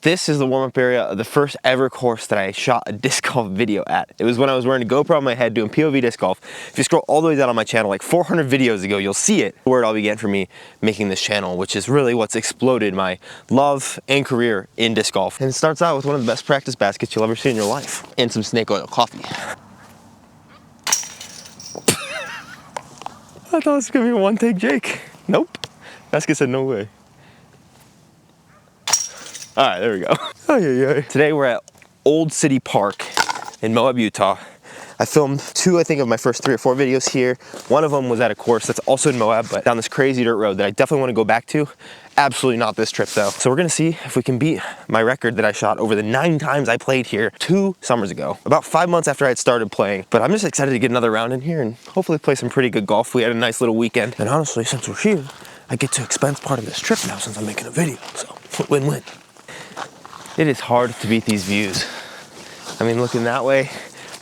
This is the warm-up area of the first ever course that I shot a disc golf video at. It was when I was wearing a GoPro on my head doing POV disc golf. If you scroll all the way down on my channel, like 400 videos ago, you'll see it. Where it all began for me making this channel, which is really what's exploded my love and career in disc golf. And it starts out with one of the best practice baskets you'll ever see in your life. And some snake oil coffee. I thought it was gonna be a one-take Jake. Nope. Basket said no way. All right, there we go. Oh, yeah. Today we're at Old City Park in Moab, Utah. I filmed two, I think, of my first 3 or 4 videos here. One of them was at a course that's also in Moab, but down this crazy dirt road that I definitely want to go back to. Absolutely not this trip though. So we're gonna see if we can beat my record that I shot over the 9 times I played here 2 summers ago. About 5 months after I had started playing. But I'm just excited to get another round in here and hopefully play some pretty good golf. We had a nice little weekend. And honestly, since we're here, I get to expense part of this trip now since I'm making a video. So win-win. It is hard to beat these views. I mean, looking that way,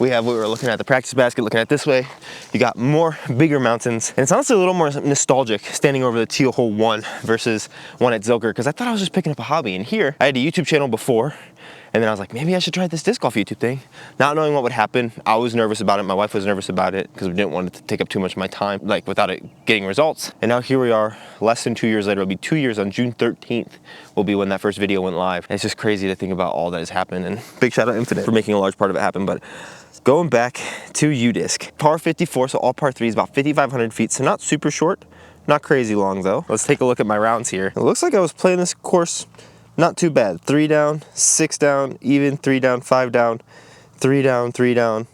we were looking at the practice basket, looking at this way, you got more bigger mountains. And it's honestly a little more nostalgic standing over the teal hole 1 versus one at Zilker, because I thought I was just picking up a hobby. And here, I had a YouTube channel before, and then I was like, maybe I should try this disc golf YouTube thing. Not knowing what would happen, I was nervous about it. My wife was nervous about it because we didn't want it to take up too much of my time, like without it getting results. And now here we are, less than 2 years later. It'll be 2 years on June 13th will be when that first video went live. And it's just crazy to think about all that has happened. And big shout out Infinite for making a large part of it happen. But going back to U-Disc, par 54, so all par 3 is about 5,500 feet. So not super short, not crazy long though. Let's take a look at my rounds here. It looks like I was playing this course not too bad. 3 down, 6 down, even, 3 down, 5 down, 3 down, 3 down,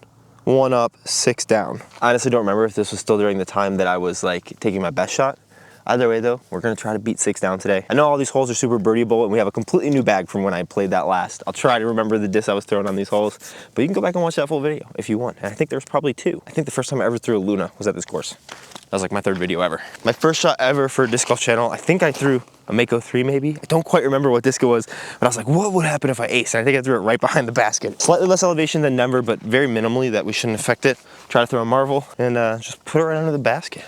1 up, 6 down. I honestly don't remember if this was still during the time that I was like taking my best shot. Either way though, we're gonna try to beat 6 down today. I know all these holes are super birdieable and we have a completely new bag from when I played that last. I'll try to remember the disc I was throwing on these holes, but you can go back and watch that full video if you want. And I think there's probably 2. I think the first time I ever threw a Luna was at this course. That was like my 3rd video ever. My first shot ever for a disc golf channel, I think I threw a Mako 3 maybe. I don't quite remember what disc it was, but I was like, what would happen if I aced? And I think I threw it right behind the basket. Slightly less elevation than Denver, but very minimally that we shouldn't affect it. Try to throw a Marvel and just put it right under the basket.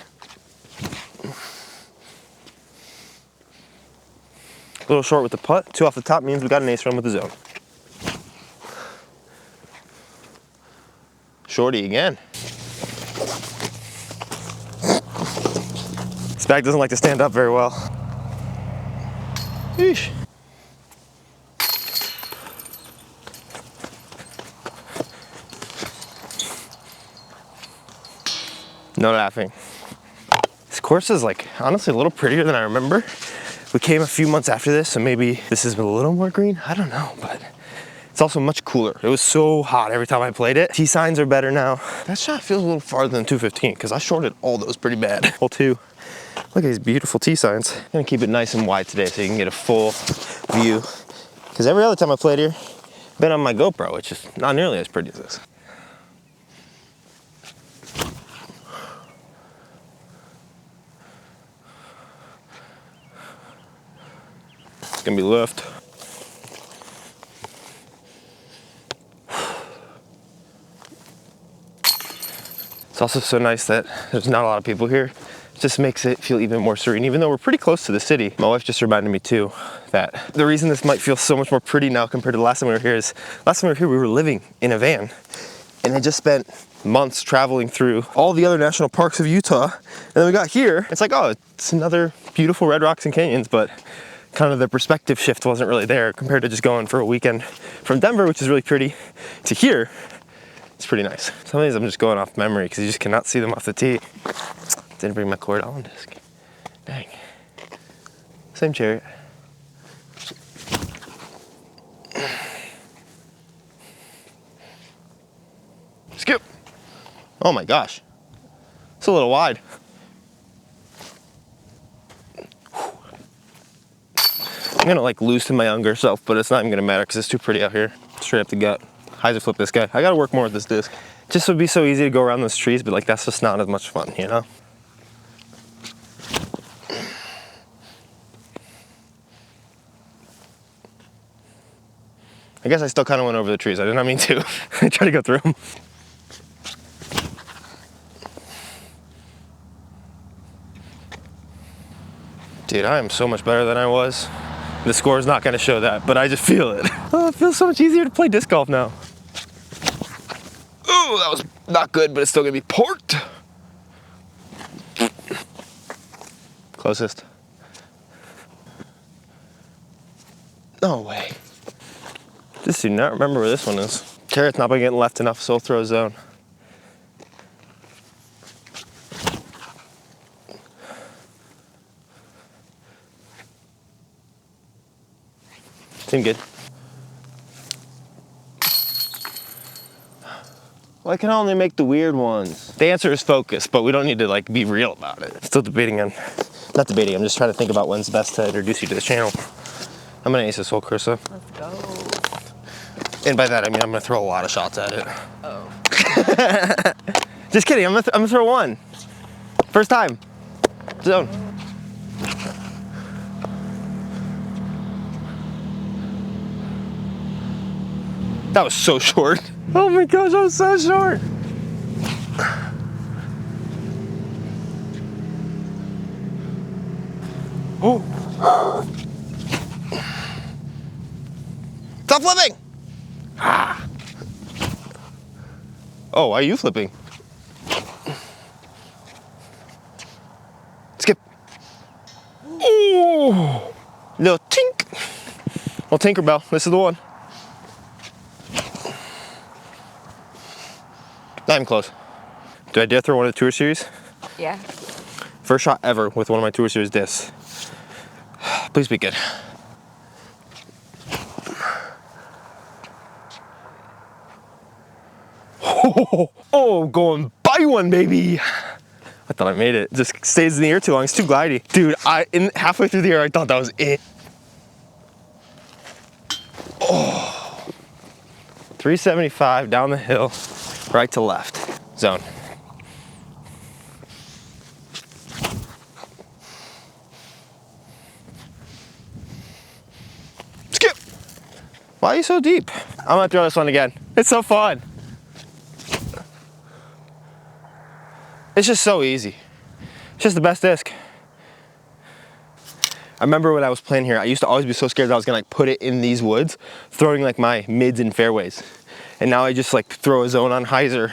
A little short with the putt. 2 off the top means we got an ace run with the zone. Shorty again. This bag doesn't like to stand up very well. Eesh. No laughing. This course is like honestly a little prettier than I remember. We came a few months after this, so maybe this has been a little more green. I don't know, but it's also much cooler. It was so hot every time I played it. Tee signs are better now. That shot feels a little farther than 215 because I shorted all those pretty bad. Hole 2. Look at these beautiful tee signs. I'm gonna keep it nice and wide today so you can get a full view. Because every other time I played here, I've been on my GoPro, which is not nearly as pretty as this. It's gonna be left. It's also so nice that there's not a lot of people here. It just makes it feel even more serene, even though we're pretty close to the city. My wife just reminded me too that the reason this might feel so much more pretty now compared to the last time we were here is last time we were here, we were living in a van and I just spent months traveling through all the other national parks of Utah. And then we got here, it's like, oh, it's another beautiful red rocks and canyons, but kind of the perspective shift wasn't really there compared to just going for a weekend from Denver, which is really pretty, to here. It's pretty nice. Some of these I'm just going off memory because you just cannot see them off the tee. Didn't bring my cord Allen disc. Dang. Same chariot. Skip. Oh my gosh. It's a little wide. I'm gonna like loosen my younger self, but it's not even gonna matter because it's too pretty out here. Straight up the gut. Hyzer flip this guy. I gotta work more with this disc. Just would be so easy to go around those trees, but like that's just not as much fun, you know? I guess I still kind of went over the trees. I did not mean to. I tried to go through them. Dude, I am so much better than I was The score is not gonna show that, but I just feel it. Oh, it feels so much easier to play disc golf now. Oh, that was not good, but it's still gonna be porked. Closest. No way. Just do not remember where this one is. Carrot's not been getting left enough, so I'll throw a zone. Seemed good. Well, I can only make the weird ones. The answer is focus, but we don't need to like be real about it. Still debating on, not debating, I'm just trying to think about when's best to introduce you to the channel. I'm gonna ace this whole course though. Let's go. And by that I mean I'm gonna throw a lot of shots at it. Oh. Just kidding, I'm gonna throw one. First time. Zone. That was so short. Oh my gosh, that was so short. Oh. Stop flipping! Ah. Oh, why are you flipping? Skip. Oh, little tink. Well, Tinkerbell, this is the one. Not even close. Do I dare throw one of the Tour Series? Yeah. First shot ever with one of my Tour Series discs. Please be good. Oh, going by one, baby. I thought I made it. Just stays in the air too long. It's too glidey. Dude, halfway through the air, I thought that was it. Oh. 375 down the hill, right to left. Zone. Skip. Why are you so deep? I'm gonna throw this one again. It's so fun. It's just so easy. It's just the best disc. I remember when I was playing here, I used to always be so scared that I was gonna like put it in these woods, throwing like my mids and fairways. And now I just like throw a zone on hyzer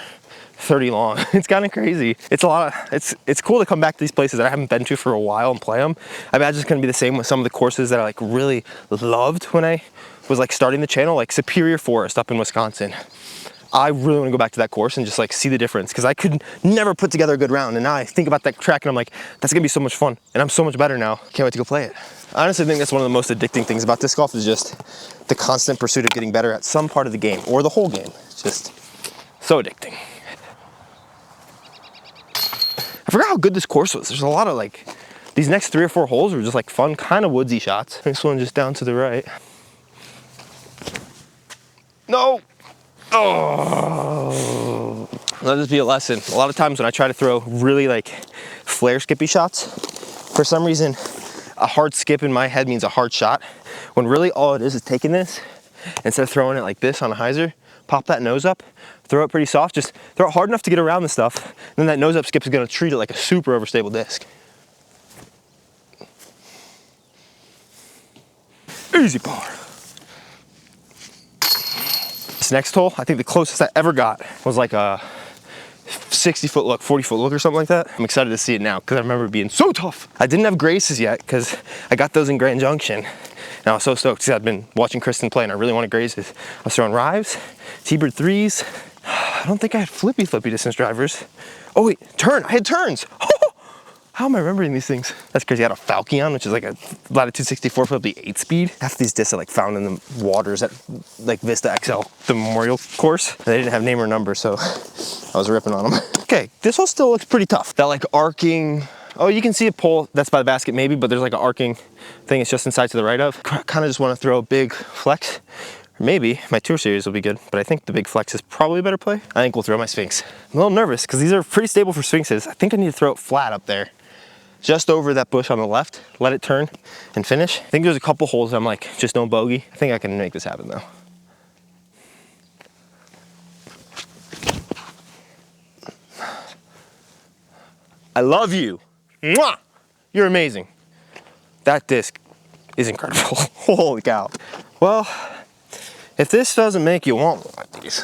30 long. It's kind of crazy. It's a lot of, it's cool to come back to these places that I haven't been to for a while and play them. I imagine it's gonna be the same with some of the courses that I like really loved when I was like starting the channel, like Superior Forest up in Wisconsin. I really want to go back to that course and just like see the difference, because I could never put together a good round, and now I think about that track and I'm like, that's gonna be so much fun, and I'm so much better now. Can't wait to go play it. I honestly think that's one of the most addicting things about disc golf, is just the constant pursuit of getting better at some part of the game or the whole game. It's just so addicting. I forgot how good this course was. There's a lot of like, these next 3 or 4 holes were just like fun, kind of woodsy shots. This one just down to the right. No. Oh, let this be a lesson. A lot of times when I try to throw really like flare skippy shots, for some reason a hard skip in my head means a hard shot, when really all it is taking this, instead of throwing it like this on a hyzer, pop that nose up, throw it pretty soft, just throw it hard enough to get around the stuff, and then that nose up skip is going to treat it like a super overstable disc. Easy par. This next hole, I think the closest I ever got was like a 60-foot look, 40-foot look or something like that. I'm excited to see it now because I remember it being so tough. I didn't have graces yet because I got those in Grand Junction. And I was so stoked because I'd been watching Kristen play and I really wanted graces. I was throwing rives, T-bird threes. I don't think I had flippy distance drivers. Oh wait, turn, I had turns. How am I remembering these things? That's crazy. I had a Falcon, which is like a Latitude 64 probably 8-speed. Half these discs are like found in the waters at like Vista XL, the Memorial course. They didn't have name or number, so I was ripping on them. Okay, this hole still looks pretty tough. That like arcing, oh, you can see a pole that's by the basket maybe, but there's like an arcing thing it's just inside to the right of. Kind of just want to throw a big flex. Or maybe my Tour Series will be good, but I think the big flex is probably a better play. I think we'll throw my Sphinx. I'm a little nervous because these are pretty stable for Sphinxes. I think I need to throw it flat up there, just over that bush on the left, let it turn and finish. I think there's a couple holes I'm like, just no bogey. I think I can make this happen though. I love you. Mwah! You're amazing. That disc is incredible. Holy cow. Well, if this doesn't make you want one of these.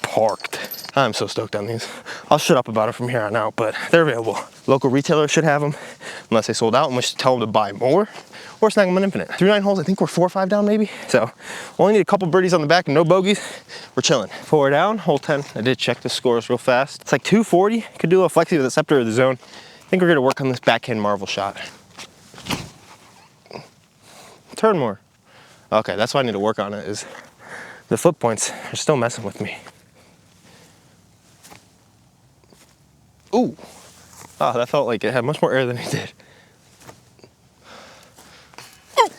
Parked. I'm so stoked on these. I'll shut up about it from here on out, but they're available. Local retailers should have them, unless they sold out, and we should tell them to buy more, or snag them on Infinite. Through 9 holes, I think we're 4 or 5 down maybe. So, only need a couple birdies on the back and no bogeys. We're chilling. 4 down, hole 10. I did check the scores real fast. It's like 240. Could do a little flexi with the scepter or the zone. I think we're gonna work on this backhand marvel shot. Turn more. Okay, that's why I need to work on it, is the flip points are still messing with me. Ooh. Oh, that felt like it had much more air than it did. Ooh.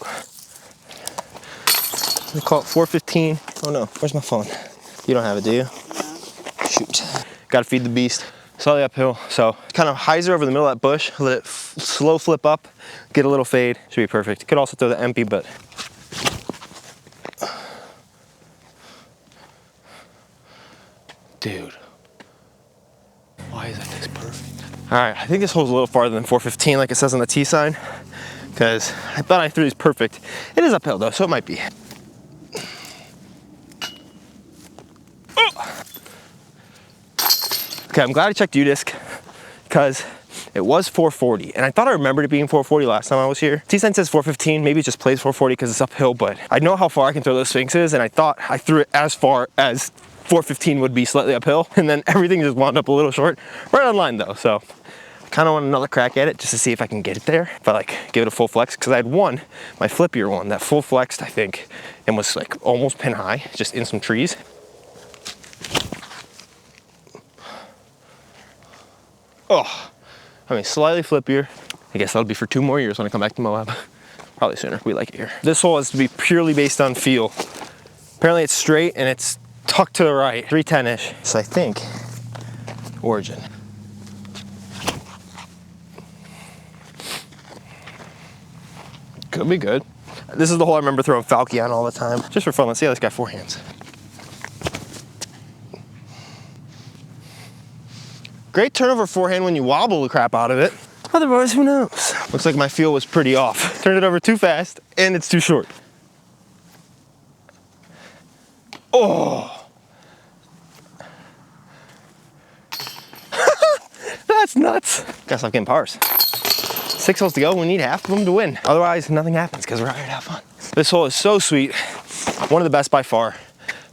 They call it 415. Oh no, where's my phone? You don't have it, do you? Shoot. Gotta feed the beast. Slightly uphill, so kind of hyzer over the middle of that bush, let it slow flip up, get a little fade, should be perfect. Could also throw the empty, but. Dude. Why is that this perfect? All right, I think this hole's a little farther than 415 like it says on the T sign, because I thought I threw these perfect. It is uphill though, so it might be. Oh. Okay, I'm glad I checked U-disc, because it was 440, and I thought I remembered it being 440 last time I was here. T sign says 415, maybe it just plays 440 because it's uphill, but I know how far I can throw those sphinxes, and I thought I threw it as far as 415 would be slightly uphill, and then everything just wound up a little short. Right on line though, so kind of want another crack at it just to see if I can get it there. If I like give it a full flex, because I had one, my flippier one, that full flexed I think, and was like almost pin high, just in some trees. Oh, I mean slightly flippier. I guess that'll be for 2 more years when I come back to Moab. Probably sooner, we like it here. This hole has to be purely based on feel. Apparently it's straight and it's tucked to the right, 310-ish. So I think origin. Could be good. This is the hole I remember throwing Falky on all the time. Just for fun, let's see how this guy forehands. Great turnover forehand when you wobble the crap out of it. Otherwise, who knows? Looks like my feel was pretty off. Turned it over too fast and it's too short. Oh. That's nuts. Gotta stop getting pars. 6 holes to go, we need half of them to win. Otherwise, nothing happens because we're out here to have fun. This hole is so sweet. One of the best by far.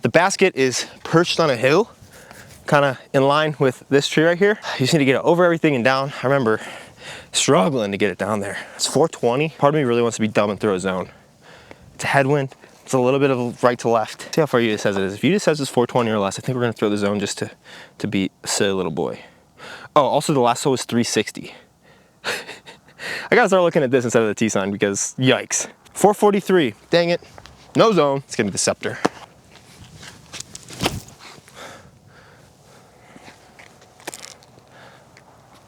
The basket is perched on a hill, kind of in line with this tree right here. You just need to get it over everything and down. I remember struggling to get it down there. It's 420. Part of me really wants to be dumb and throw a zone. It's a headwind. It's a little bit of right to left. See how far UDIS says it is. If UDIS says it's 420 or less, I think we're gonna throw the zone just to beat a silly little boy. Oh, also the last hole was 360. I gotta start looking at this instead of the T sign because yikes. 443, dang it. No zone, it's gonna be the scepter.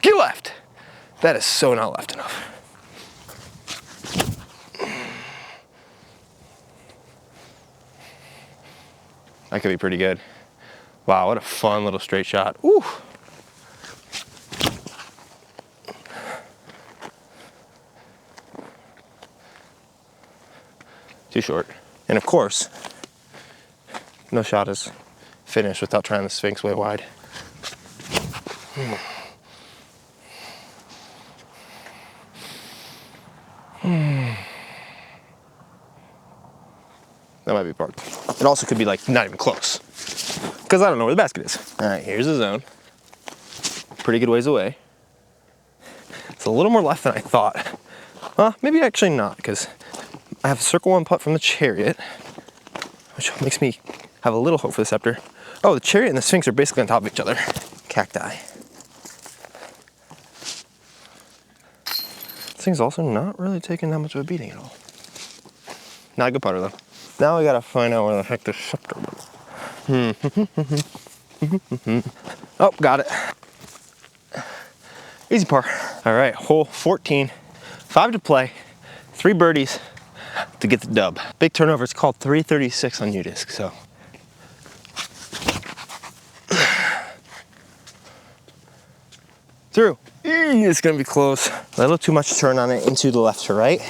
Get left. That is so not left enough. That could be pretty good. Wow, what a fun little straight shot. Ooh. Too short. And of course, no shot is finished without trying the Sphinx way wide. That might be parked. It also could be like not even close, because I don't know where the basket is. All right, here's the zone. Pretty good ways away. It's a little more left than I thought. Maybe actually not, because I have a circle 1 putt from the Chariot, which makes me have a little hope for the scepter. Oh, the Chariot and the Sphinx are basically on top of each other. Cacti. This thing's also not really taking that much of a beating at all. Not a good putter though. Now we gotta find out where the heck this scepter was. Oh, got it. Easy par. All right, hole 14. 5 to play, 3 birdies to get the dub. Big turnover, it's called 336 on UDisc, so. Through, It's gonna be close. A little too much turn on it into the left to right.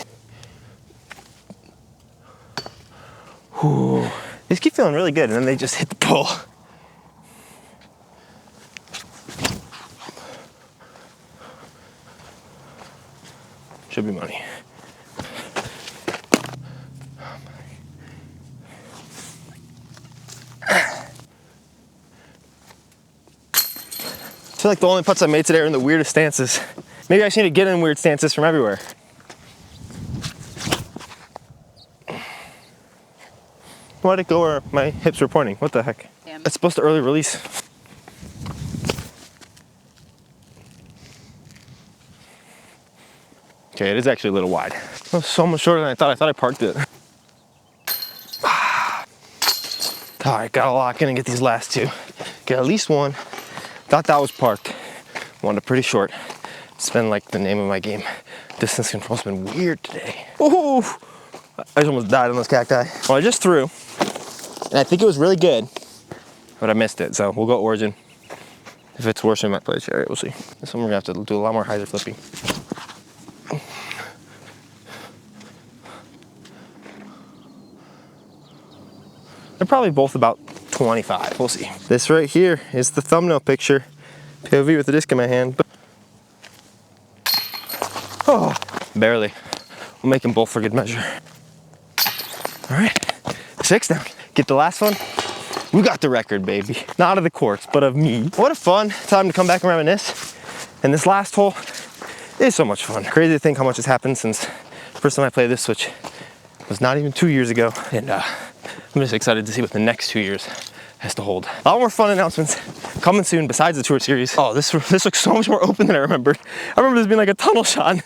Ooh. These keep feeling really good, and then they just hit the pole. Should be money. I feel like the only putts I made today are in the weirdest stances. Maybe I just need to get in weird stances from everywhere. Why'd it go where my hips were pointing? What the heck? Damn. It's supposed to early release. Okay, it is actually a little wide. It was so much shorter than I thought. I thought I parked it. All right, gotta lock in and get these last two. Get at least one. Thought that was parked. Wanted pretty short. It's been like the name of my game. Distance control's been weird today. Ooh, I just almost died on those cacti. Well, I just threw, and I think it was really good, but I missed it. So we'll go origin. If it's worse, I might play a chariot. We'll see. This one we're gonna have to do a lot more hyzer flipping. They're probably both about 25. We'll see. This right here is the thumbnail picture. POV with the disc in my hand. Oh, barely. We'll make them both for good measure. All right, 6 down. Get the last one. We got the record, baby. Not of the course, but of me. What a fun time to come back and reminisce. And this last hole is so much fun. Crazy to think how much has happened since the first time I played this, which was not even 2 years ago. And I'm just excited to see what the next 2 years has to hold. A lot more fun announcements coming soon besides the tour series. Oh, this looks so much more open than I remembered. I remember this being like a tunnel shot.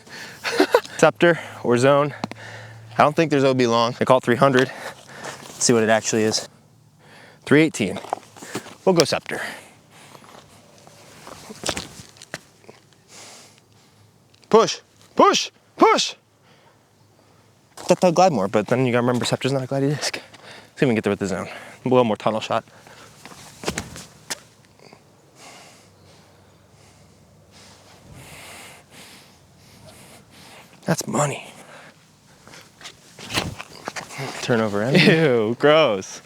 Scepter or zone. I don't think there's OB long. I call it 300. Let's see what it actually is. 318. We'll go scepter. Push, push, push. Thought that would glide more, but then you gotta remember scepter's not a glidey disc. See if we can get there with the zone. A little more tunnel shot. That's money. Turnover end. Ew, gross.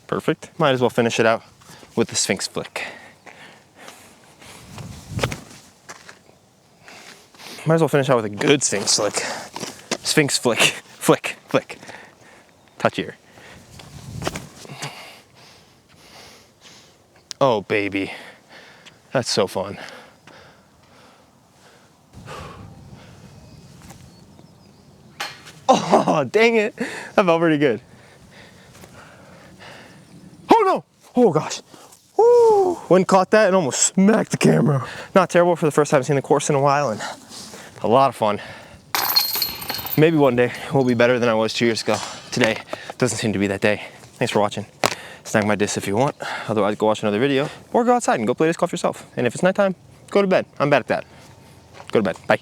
Perfect. Might as well finish it out with the Sphinx flick. Might as well finish out with a good Sphinx flick. Sphinx flick. Flick, flick. Touch here. Oh, baby. That's so fun. Oh, dang it. That felt pretty good. Oh, no. Oh, gosh. Woo. Wind caught that and almost smacked the camera. Not terrible for the first time I've seen the course in a while, and a lot of fun. Maybe one day we'll be better than I was 2 years ago. Today doesn't seem to be that day. Thanks for watching. Snag my disc if you want. Otherwise, go watch another video or go outside and go play disc golf yourself. And if it's nighttime, go to bed. I'm bad at that. Go to bed. Bye.